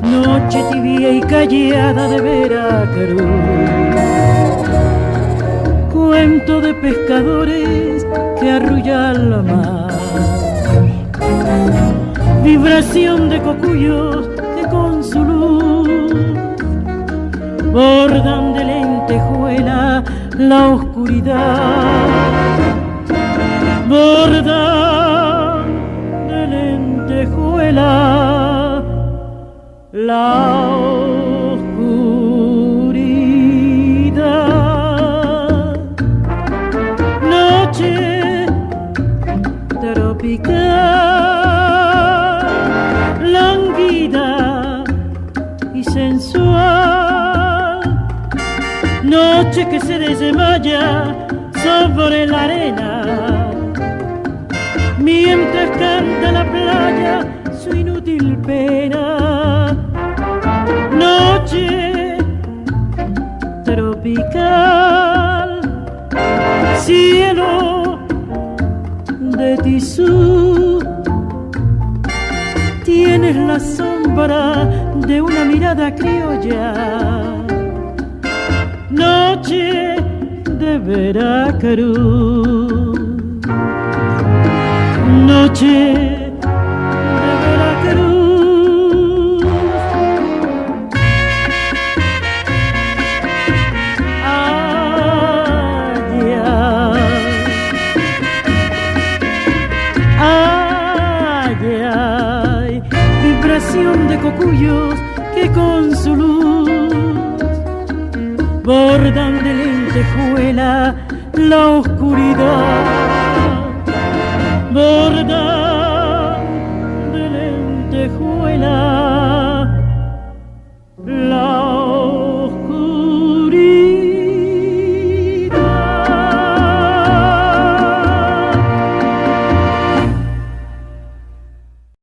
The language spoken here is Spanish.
Noche tibia y callada de Veracruz, cuento de pescadores que arrullan la mar, vibración de cocuyos que con su luz bordan de lentejuela la oscuridad, bordan de lentejuela la oscuridad. Noche tropical, lánguida y sensual, noche que se desmaya sobre la arena, mientras canta la playa su inútil pena. Noche tropical, cielo de tisú, tienes la sombra de una mirada criolla. Noche de Veracruz, noche de Veracruz. Vibración de cocuyos que con su luz bordan de lentejuela la oscuridad, bordan